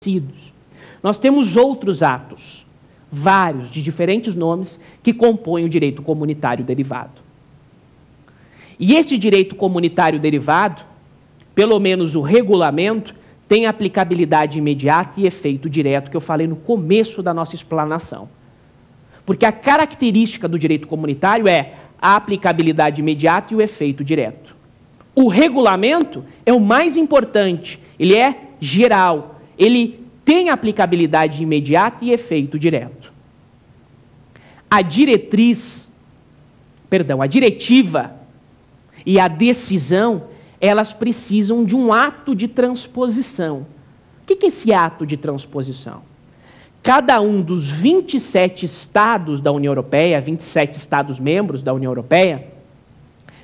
estabelecidos. Nós temos outros atos, vários, de diferentes nomes, que compõem o direito comunitário derivado. E esse direito comunitário derivado, pelo menos o regulamento, tem aplicabilidade imediata e efeito direto, que eu falei no começo da nossa explanação. Porque a característica do direito comunitário é a aplicabilidade imediata e o efeito direto. O regulamento é o mais importante, ele é geral, ele tem aplicabilidade imediata e efeito direto. A diretriva e a decisão, elas precisam de um ato de transposição. O que é esse ato de transposição? Cada um dos 27 estados da União Europeia, 27 estados-membros da União Europeia,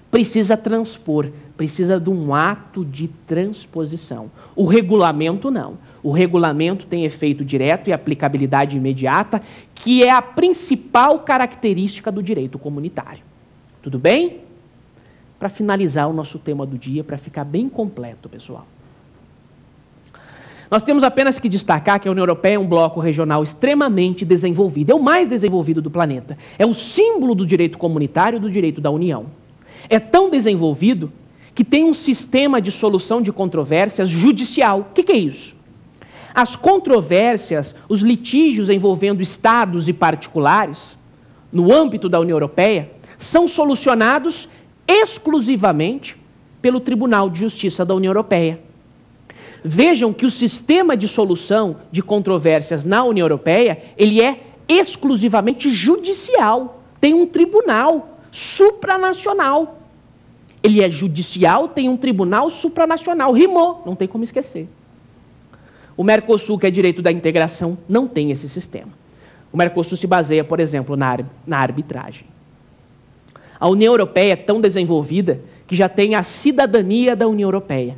precisa transpor, precisa de um ato de transposição. O regulamento não. O regulamento tem efeito direto e aplicabilidade imediata, que é a principal característica do direito comunitário. Tudo bem? Para finalizar o nosso tema do dia, para ficar bem completo, pessoal. Nós temos apenas que destacar que a União Europeia é um bloco regional extremamente desenvolvido, é o mais desenvolvido do planeta. É o símbolo do direito comunitário e do direito da União. É tão desenvolvido que tem um sistema de solução de controvérsias judicial. O que é isso? As controvérsias, os litígios envolvendo estados e particulares, no âmbito da União Europeia, são solucionados exclusivamente pelo Tribunal de Justiça da União Europeia. Vejam que o sistema de solução de controvérsias na União Europeia, ele é exclusivamente judicial. Tem um tribunal supranacional. Ele é judicial, tem um tribunal supranacional. Rimou, não tem como esquecer. O Mercosul, que é direito da integração, não tem esse sistema. O Mercosul se baseia, por exemplo, na arbitragem. A União Europeia é tão desenvolvida que já tem a cidadania da União Europeia.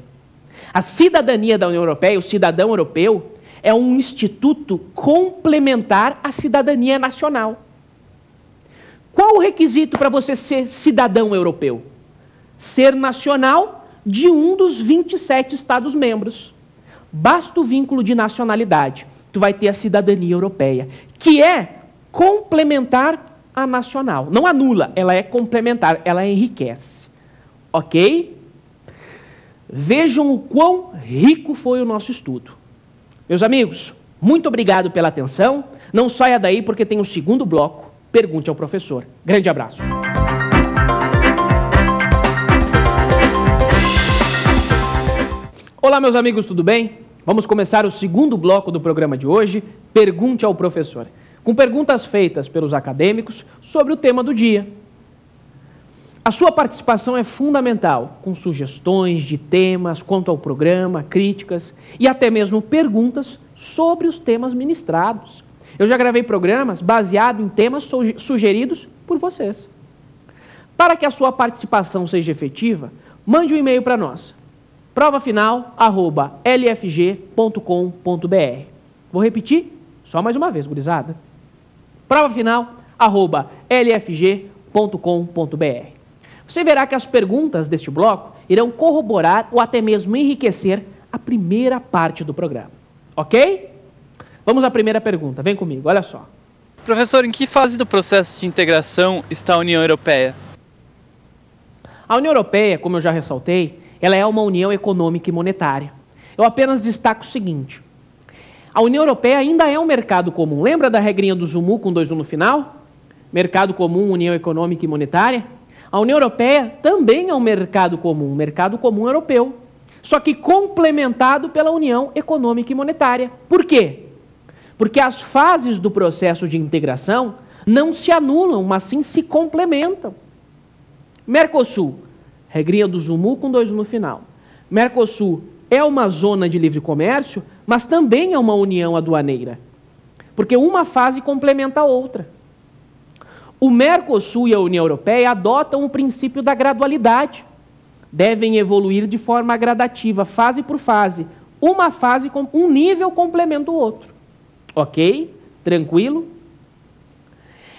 A cidadania da União Europeia, o cidadão europeu, é um instituto complementar à cidadania nacional. Qual o requisito para você ser cidadão europeu? Ser nacional de um dos 27 Estados-membros. Basta o vínculo de nacionalidade. Tu vai ter a cidadania europeia, que é complementar à nacional. Não anula, ela é complementar, ela enriquece. Ok? Vejam o quão rico foi o nosso estudo. Meus amigos, muito obrigado pela atenção. Não saia daí porque tem um segundo bloco. Pergunte ao professor. Grande abraço. Olá, meus amigos, tudo bem? Vamos começar o segundo bloco do programa de hoje, Pergunte ao Professor, com perguntas feitas pelos acadêmicos sobre o tema do dia. A sua participação é fundamental, com sugestões de temas quanto ao programa, críticas e até mesmo perguntas sobre os temas ministrados. Eu já gravei programas baseados em temas sugeridos por vocês. Para que a sua participação seja efetiva, mande um e-mail para nós. provafinal@lfg.com.br. Vou repetir só mais uma vez, gurizada. provafinal@lfg.com.br. Você verá que as perguntas deste bloco irão corroborar ou até mesmo enriquecer a primeira parte do programa. Ok? Vamos à primeira pergunta. Vem comigo, olha só. Professor, em que fase do processo de integração está a União Europeia? A União Europeia, como eu já ressaltei, ela é uma união econômica e monetária. Eu apenas destaco o seguinte. A União Europeia ainda é um mercado comum. Lembra da regrinha do Zumu com 2 U no final? Mercado comum, união econômica e monetária? A União Europeia também é um mercado comum europeu, só que complementado pela União Econômica e Monetária. Por quê? Porque as fases do processo de integração não se anulam, mas sim se complementam. Mercosul, regrinha do Zumu com 2 U no final. Mercosul é uma zona de livre comércio, mas também é uma união aduaneira, porque uma fase complementa a outra. O Mercosul e a União Europeia adotam o princípio da gradualidade. Devem evoluir de forma gradativa, fase por fase. Uma fase, um nível complementa o outro. Ok? Tranquilo?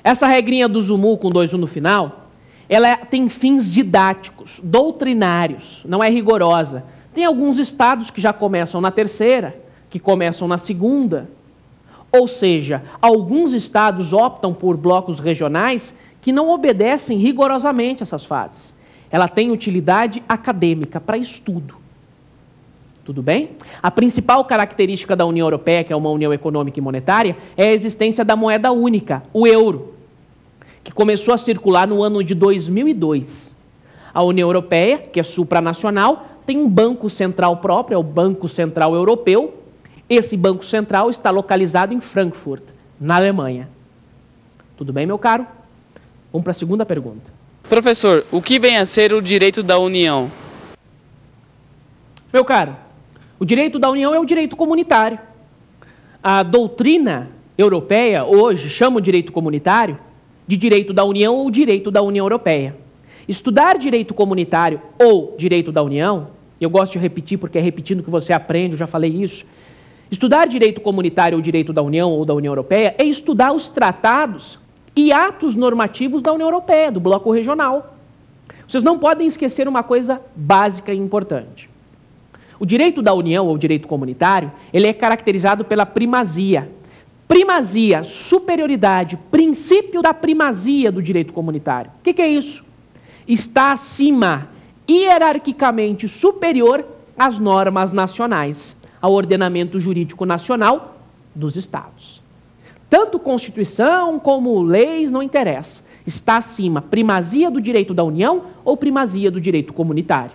Essa regrinha do Zumu com 2 U no final, ela tem fins didáticos, doutrinários, não é rigorosa. Tem alguns estados que já começam na terceira, que começam na segunda. Ou seja, alguns estados optam por blocos regionais que não obedecem rigorosamente essas fases. Ela tem utilidade acadêmica para estudo. Tudo bem? A principal característica da União Europeia, que é uma união econômica e monetária, é a existência da moeda única, o euro, que começou a circular no ano de 2002. A União Europeia, que é supranacional, tem um banco central próprio, é o Banco Central Europeu. Esse banco central está localizado em Frankfurt, na Alemanha. Tudo bem, meu caro? Vamos para a segunda pergunta. Professor, o que vem a ser o direito da União? Meu caro, o direito da União é o direito comunitário. A doutrina europeia hoje chama o direito comunitário de direito da União ou direito da União Europeia. Estudar direito comunitário ou direito da União, eu gosto de repetir porque é repetindo que você aprende, eu já falei isso. Estudar direito comunitário ou direito da União ou da União Europeia é estudar os tratados e atos normativos da União Europeia, do bloco regional. Vocês não podem esquecer uma coisa básica e importante. O direito da União ou direito comunitário, ele é caracterizado pela primazia. Primazia, superioridade, princípio da primazia do direito comunitário. O que é isso? Está acima, hierarquicamente superior às normas nacionais, ao ordenamento jurídico nacional dos Estados. Tanto Constituição como leis não interessa. Está acima, primazia do direito da União ou primazia do direito comunitário.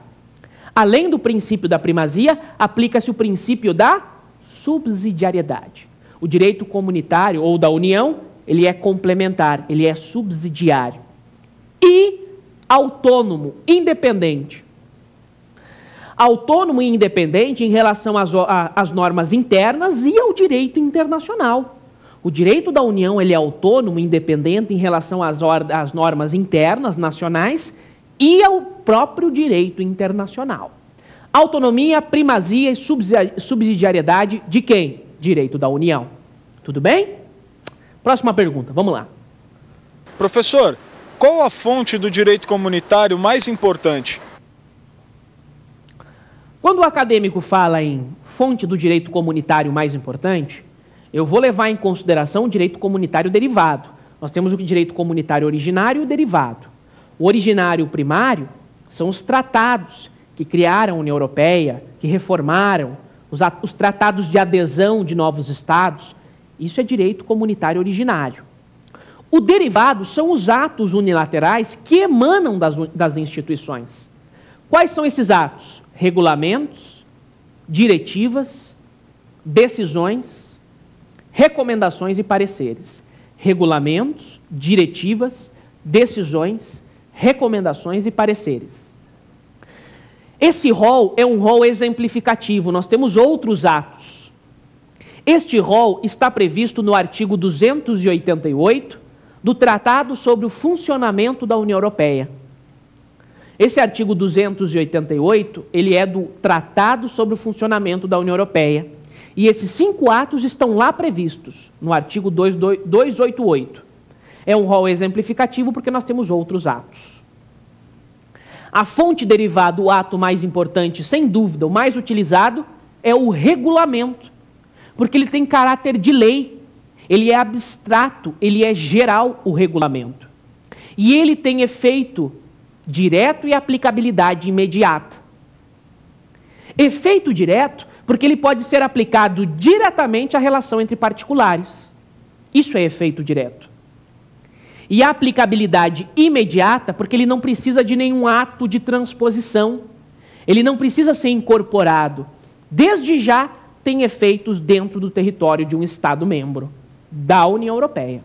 Além do princípio da primazia, aplica-se o princípio da subsidiariedade. O direito comunitário ou da União, ele é complementar, ele é subsidiário. E autônomo, independente. Autônomo e independente em relação às normas internas e ao direito internacional. O direito da União ele é autônomo e independente em relação às normas internas, nacionais, e ao próprio direito internacional. Autonomia, primazia e subsidiariedade de quem? Direito da União. Tudo bem? Próxima pergunta, vamos lá. Professor, qual a fonte do direito comunitário mais importante? Quando o acadêmico fala em fonte do direito comunitário mais importante, eu vou levar em consideração o direito comunitário derivado. Nós temos o direito comunitário originário e o derivado. O originário primário são os tratados que criaram a União Europeia, que reformaram, os tratados de adesão de novos estados. Isso é direito comunitário originário. O derivado são os atos unilaterais que emanam das instituições. Quais são esses atos? Regulamentos, diretivas, decisões, recomendações e pareceres. Regulamentos, diretivas, decisões, recomendações e pareceres. Esse rol é um rol exemplificativo, nós temos outros atos. Este rol está previsto no artigo 288 do Tratado sobre o Funcionamento da União Europeia. Esse artigo 288, ele é do Tratado sobre o Funcionamento da União Europeia. E esses 5 atos estão lá previstos, no artigo 288. É um rol exemplificativo porque nós temos outros atos. A fonte derivada, o ato mais importante, sem dúvida, o mais utilizado, é o regulamento, porque ele tem caráter de lei, ele é abstrato, ele é geral, o regulamento. E ele tem efeito direto e aplicabilidade imediata. Efeito direto, porque ele pode ser aplicado diretamente à relação entre particulares. Isso é efeito direto. E a aplicabilidade imediata, porque ele não precisa de nenhum ato de transposição. Ele não precisa ser incorporado. Desde já tem efeitos dentro do território de um Estado-membro da União Europeia.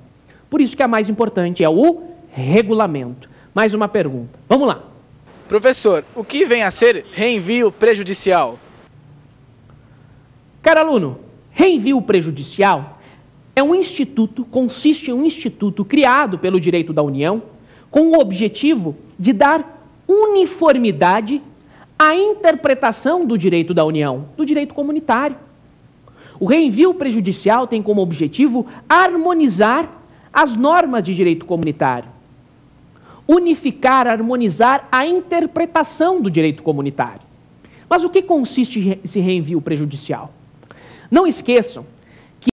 Por isso que a mais importante é o regulamento. Mais uma pergunta. Vamos lá. Professor, o que vem a ser reenvio prejudicial? Caro aluno, reenvio prejudicial é um instituto, consiste em um instituto criado pelo direito da União com o objetivo de dar uniformidade à interpretação do direito da União, do direito comunitário. O reenvio prejudicial tem como objetivo harmonizar as normas de direito comunitário, unificar, harmonizar a interpretação do direito comunitário. Mas o que consiste esse reenvio prejudicial? Não esqueçam